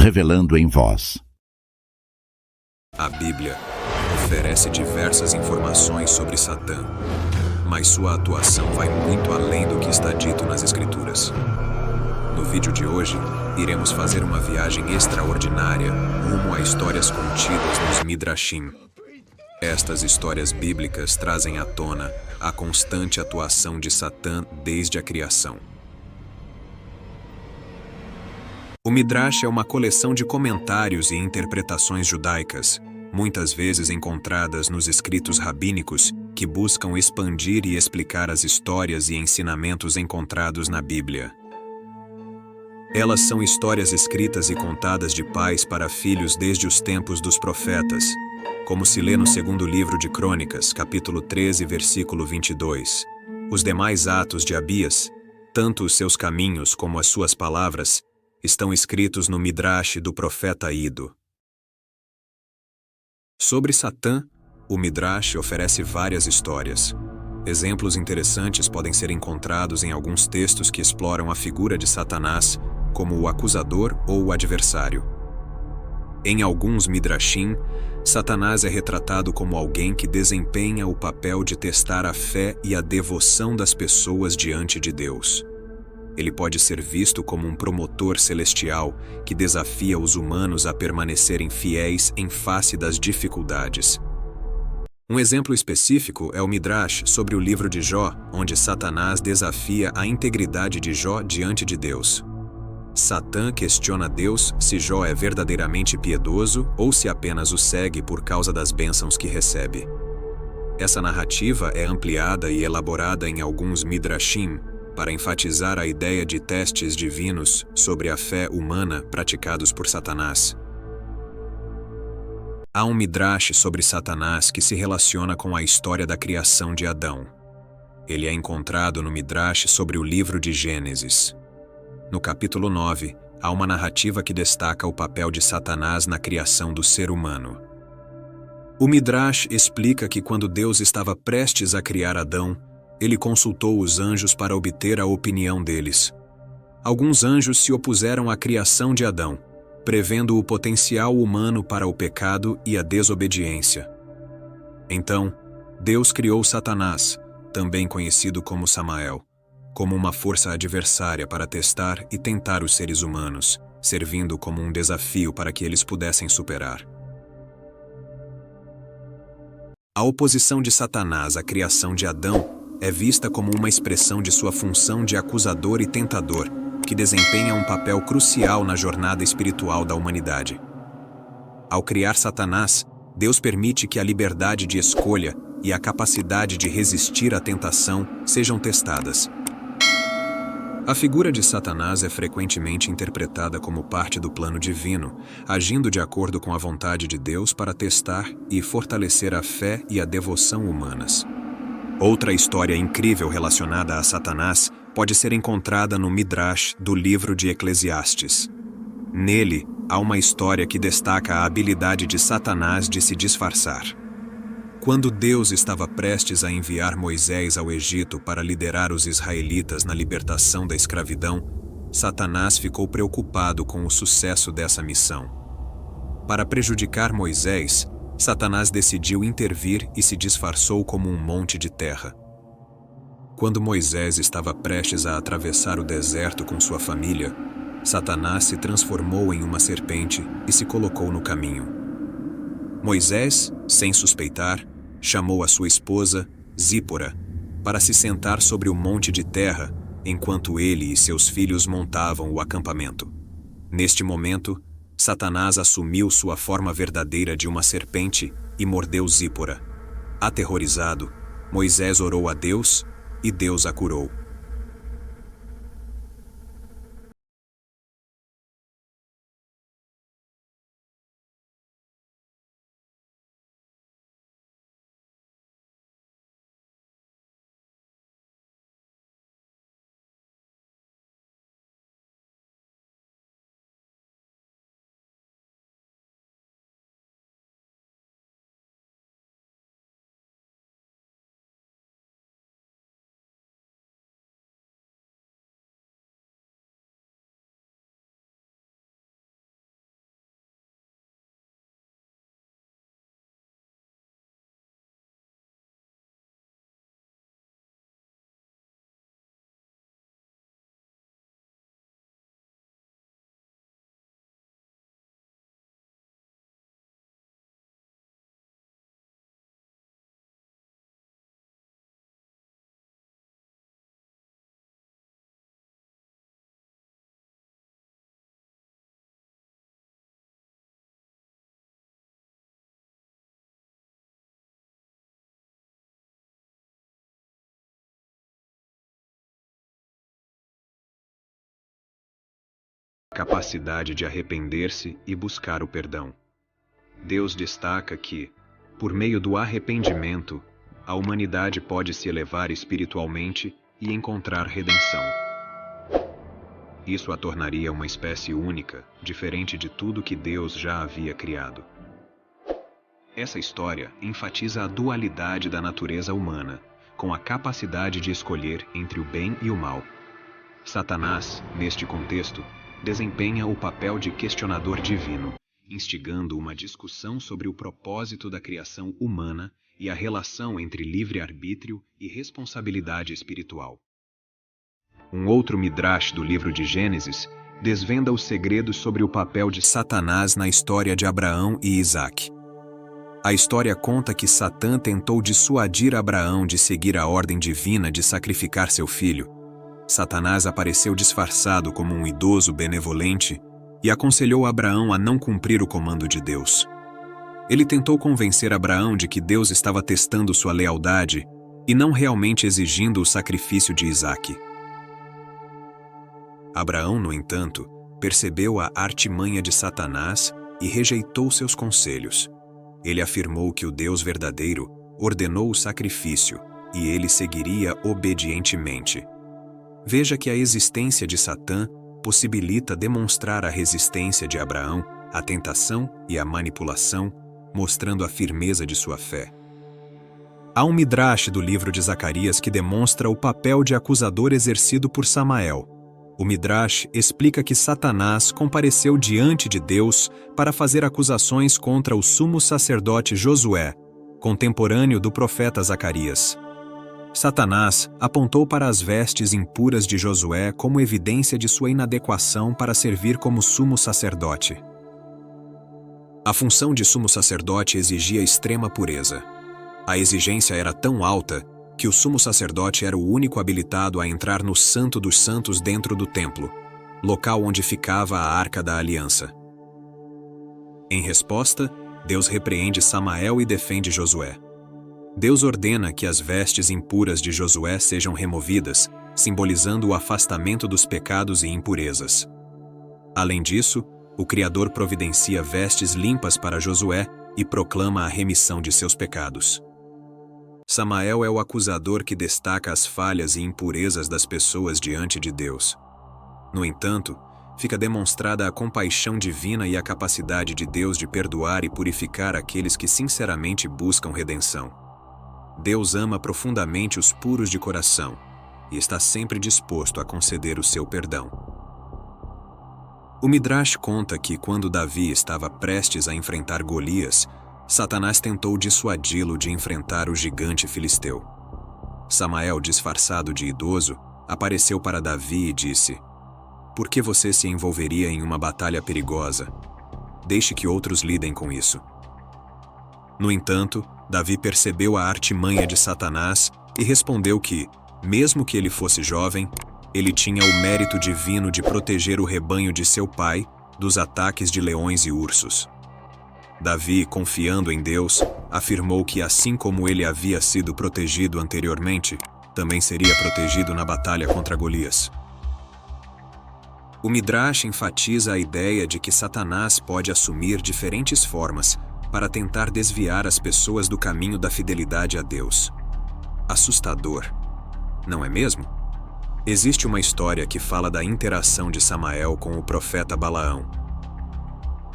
revelando em voz. A Bíblia oferece diversas informações sobre Satã, mas sua atuação vai muito além do que está dito nas Escrituras. No vídeo de hoje, iremos fazer uma viagem extraordinária rumo a histórias contidas nos Midrashim. Estas histórias bíblicas trazem à tona a constante atuação de Satã desde a criação. O Midrash é uma coleção de comentários e interpretações judaicas, muitas vezes encontradas nos escritos rabínicos, que buscam expandir e explicar as histórias e ensinamentos encontrados na Bíblia. Elas são histórias escritas e contadas de pais para filhos desde os tempos dos profetas, como se lê no segundo livro de Crônicas, capítulo 13, versículo 22. Os demais atos de Abias, tanto os seus caminhos como as suas palavras, estão escritos no Midrash do profeta Ido. Sobre Satã, o Midrash oferece várias histórias. Exemplos interessantes podem ser encontrados em alguns textos que exploram a figura de Satanás como o acusador ou o adversário. Em alguns Midrashim, Satanás é retratado como alguém que desempenha o papel de testar a fé e a devoção das pessoas diante de Deus. Ele pode ser visto como um promotor celestial que desafia os humanos a permanecerem fiéis em face das dificuldades. Um exemplo específico é o Midrash sobre o livro de Jó, onde Satanás desafia a integridade de Jó diante de Deus. Satã questiona Deus se Jó é verdadeiramente piedoso ou se apenas o segue por causa das bênçãos que recebe. Essa narrativa é ampliada e elaborada em alguns Midrashim, para enfatizar a ideia de testes divinos sobre a fé humana praticados por Satanás. Há um Midrash sobre Satanás que se relaciona com a história da criação de Adão. Ele é encontrado no Midrash sobre o livro de Gênesis. No capítulo 9, há uma narrativa que destaca o papel de Satanás na criação do ser humano. O Midrash explica que quando Deus estava prestes a criar Adão, ele consultou os anjos para obter a opinião deles. Alguns anjos se opuseram à criação de Adão, prevendo o potencial humano para o pecado e a desobediência. Então, Deus criou Satanás, também conhecido como Samael, como uma força adversária para testar e tentar os seres humanos, servindo como um desafio para que eles pudessem superar. A oposição de Satanás à criação de Adão é vista como uma expressão de sua função de acusador e tentador, que desempenha um papel crucial na jornada espiritual da humanidade. Ao criar Satanás, Deus permite que a liberdade de escolha e a capacidade de resistir à tentação sejam testadas. A figura de Satanás é frequentemente interpretada como parte do plano divino, agindo de acordo com a vontade de Deus para testar e fortalecer a fé e a devoção humanas. Outra história incrível relacionada a Satanás pode ser encontrada no Midrash do livro de Eclesiastes. Nele, há uma história que destaca a habilidade de Satanás de se disfarçar. Quando Deus estava prestes a enviar Moisés ao Egito para liderar os israelitas na libertação da escravidão, Satanás ficou preocupado com o sucesso dessa missão. Para prejudicar Moisés, Satanás decidiu intervir e se disfarçou como um monte de terra. Quando Moisés estava prestes a atravessar o deserto com sua família, Satanás se transformou em uma serpente e se colocou no caminho. Moisés, sem suspeitar, chamou a sua esposa, Zípora, para se sentar sobre o monte de terra enquanto ele e seus filhos montavam o acampamento. Neste momento, Satanás assumiu sua forma verdadeira de uma serpente e mordeu Zípora. Aterrorizado, Moisés orou a Deus e Deus a curou. capacidade de arrepender-se e buscar o perdão. Deus destaca que, por meio do arrependimento, a humanidade pode se elevar espiritualmente e encontrar redenção. Isso a tornaria uma espécie única, diferente de tudo que Deus já havia criado. Essa história enfatiza a dualidade da natureza humana, com a capacidade de escolher entre o bem e o mal. Satanás, neste contexto, desempenha o papel de questionador divino, instigando uma discussão sobre o propósito da criação humana e a relação entre livre-arbítrio e responsabilidade espiritual. Um outro midrash do livro de Gênesis desvenda os segredos sobre o papel de Satanás na história de Abraão e Isaque. A história conta que Satã tentou dissuadir Abraão de seguir a ordem divina de sacrificar seu filho. Satanás apareceu disfarçado como um idoso benevolente e aconselhou Abraão a não cumprir o comando de Deus. Ele tentou convencer Abraão de que Deus estava testando sua lealdade e não realmente exigindo o sacrifício de Isaque. Abraão, no entanto, percebeu a artimanha de Satanás e rejeitou seus conselhos. Ele afirmou que o Deus verdadeiro ordenou o sacrifício e ele seguiria obedientemente. Veja que a existência de Satã possibilita demonstrar a resistência de Abraão à tentação e à manipulação, mostrando a firmeza de sua fé. Há um midrash do livro de Zacarias que demonstra o papel de acusador exercido por Samael. O midrash explica que Satanás compareceu diante de Deus para fazer acusações contra o sumo sacerdote Josué, contemporâneo do profeta Zacarias. Satanás apontou para as vestes impuras de Josué como evidência de sua inadequação para servir como sumo sacerdote. A função de sumo sacerdote exigia extrema pureza. A exigência era tão alta que o sumo sacerdote era o único habilitado a entrar no Santo dos Santos dentro do templo, local onde ficava a Arca da Aliança. Em resposta, Deus repreende Samael e defende Josué. Deus ordena que as vestes impuras de Josué sejam removidas, simbolizando o afastamento dos pecados e impurezas. Além disso, o Criador providencia vestes limpas para Josué e proclama a remissão de seus pecados. Samael é o acusador que destaca as falhas e impurezas das pessoas diante de Deus. No entanto, fica demonstrada a compaixão divina e a capacidade de Deus de perdoar e purificar aqueles que sinceramente buscam redenção. Deus ama profundamente os puros de coração e está sempre disposto a conceder o seu perdão. O Midrash conta que, quando Davi estava prestes a enfrentar Golias, Satanás tentou dissuadi-lo de enfrentar o gigante filisteu. Samael, disfarçado de idoso, apareceu para Davi e disse: "Por que você se envolveria em uma batalha perigosa? Deixe que outros lidem com isso." No entanto, Davi percebeu a artimanha de Satanás e respondeu que, mesmo que ele fosse jovem, ele tinha o mérito divino de proteger o rebanho de seu pai dos ataques de leões e ursos. Davi, confiando em Deus, afirmou que assim como ele havia sido protegido anteriormente, também seria protegido na batalha contra Golias. O Midrash enfatiza a ideia de que Satanás pode assumir diferentes formas para tentar desviar as pessoas do caminho da fidelidade a Deus. Assustador, não é mesmo? Existe uma história que fala da interação de Samael com o profeta Balaão.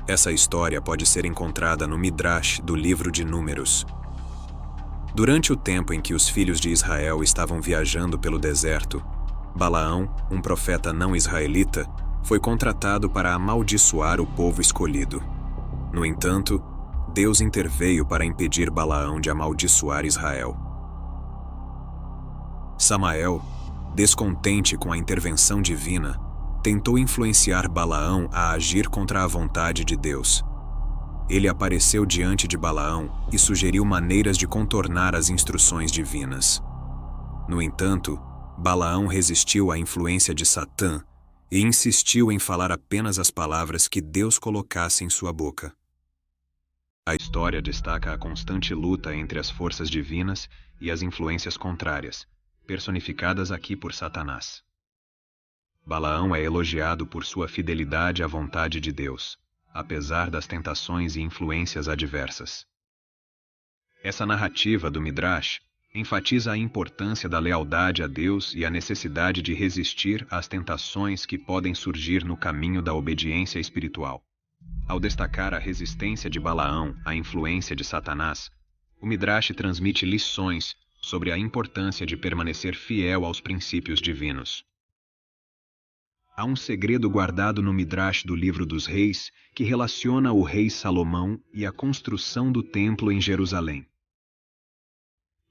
Essa história pode ser encontrada no Midrash do livro de Números. Durante o tempo em que os filhos de Israel estavam viajando pelo deserto, Balaão, um profeta não israelita, foi contratado para amaldiçoar o povo escolhido. No entanto, Deus interveio para impedir Balaão de amaldiçoar Israel. Samael, descontente com a intervenção divina, tentou influenciar Balaão a agir contra a vontade de Deus. Ele apareceu diante de Balaão e sugeriu maneiras de contornar as instruções divinas. No entanto, Balaão resistiu à influência de Satã e insistiu em falar apenas as palavras que Deus colocasse em sua boca. A história destaca a constante luta entre as forças divinas e as influências contrárias, personificadas aqui por Satanás. Balaão é elogiado por sua fidelidade à vontade de Deus, apesar das tentações e influências adversas. Essa narrativa do Midrash enfatiza a importância da lealdade a Deus e a necessidade de resistir às tentações que podem surgir no caminho da obediência espiritual. Ao destacar a resistência de Balaão à influência de Satanás, o Midrash transmite lições sobre a importância de permanecer fiel aos princípios divinos. Há um segredo guardado no Midrash do Livro dos Reis que relaciona o rei Salomão e a construção do templo em Jerusalém.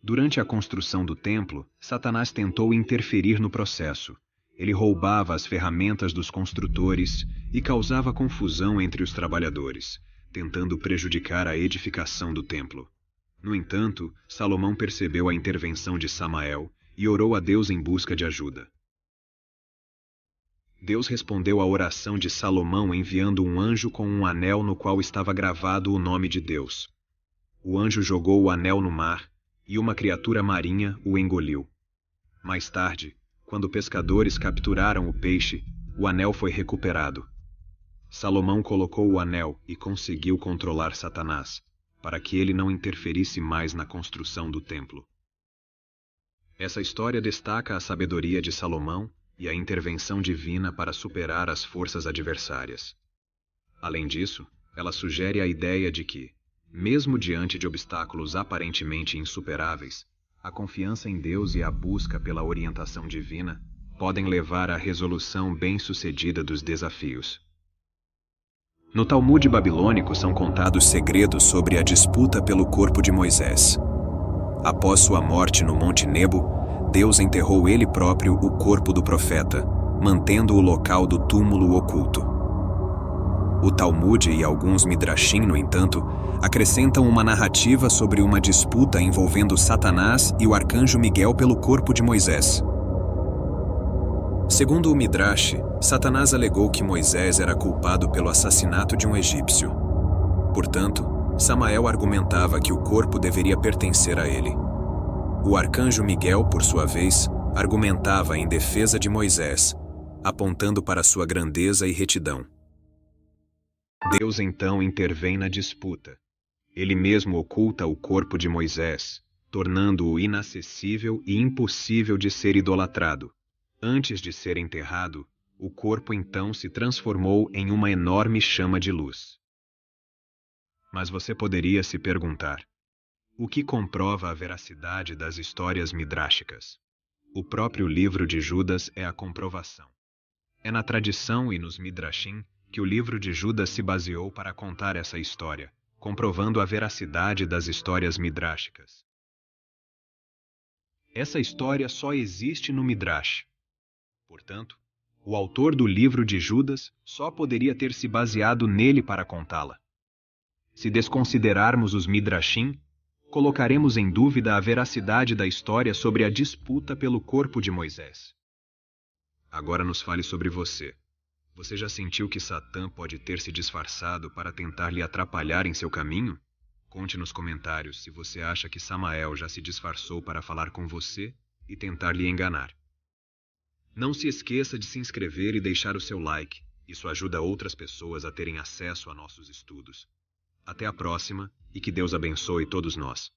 Durante a construção do templo, Satanás tentou interferir no processo. Ele roubava as ferramentas dos construtores e causava confusão entre os trabalhadores, tentando prejudicar a edificação do templo. No entanto, Salomão percebeu a intervenção de Samael e orou a Deus em busca de ajuda. Deus respondeu à oração de Salomão enviando um anjo com um anel no qual estava gravado o nome de Deus. O anjo jogou o anel no mar e uma criatura marinha o engoliu. Mais tarde, quando pescadores capturaram o peixe, o anel foi recuperado. Salomão colocou o anel e conseguiu controlar Satanás, para que ele não interferisse mais na construção do templo. Essa história destaca a sabedoria de Salomão e a intervenção divina para superar as forças adversárias. Além disso, ela sugere a ideia de que, mesmo diante de obstáculos aparentemente insuperáveis, a confiança em Deus e a busca pela orientação divina podem levar à resolução bem-sucedida dos desafios. No Talmud babilônico são contados segredos sobre a disputa pelo corpo de Moisés. Após sua morte no Monte Nebo, Deus enterrou ele próprio o corpo do profeta, mantendo o local do túmulo oculto. O Talmud e alguns Midrashim, no entanto, acrescentam uma narrativa sobre uma disputa envolvendo Satanás e o arcanjo Miguel pelo corpo de Moisés. Segundo o Midrash, Satanás alegou que Moisés era culpado pelo assassinato de um egípcio. Portanto, Samael argumentava que o corpo deveria pertencer a ele. O arcanjo Miguel, por sua vez, argumentava em defesa de Moisés, apontando para sua grandeza e retidão. Deus então intervém na disputa. Ele mesmo oculta o corpo de Moisés, tornando-o inacessível e impossível de ser idolatrado. Antes de ser enterrado, o corpo então se transformou em uma enorme chama de luz. Mas você poderia se perguntar: o que comprova a veracidade das histórias midráshicas? O próprio livro de Judas é a comprovação. É na tradição e nos midrashim que o livro de Judas se baseou para contar essa história, comprovando a veracidade das histórias midráshicas. Essa história só existe no Midrash. Portanto, o autor do livro de Judas só poderia ter se baseado nele para contá-la. Se desconsiderarmos os midrashim, colocaremos em dúvida a veracidade da história sobre a disputa pelo corpo de Moisés. Agora nos fale sobre você. Você já sentiu que Satã pode ter se disfarçado para tentar lhe atrapalhar em seu caminho? Conte nos comentários se você acha que Samael já se disfarçou para falar com você e tentar lhe enganar. Não se esqueça de se inscrever e deixar o seu like. Isso ajuda outras pessoas a terem acesso a nossos estudos. Até a próxima e que Deus abençoe todos nós.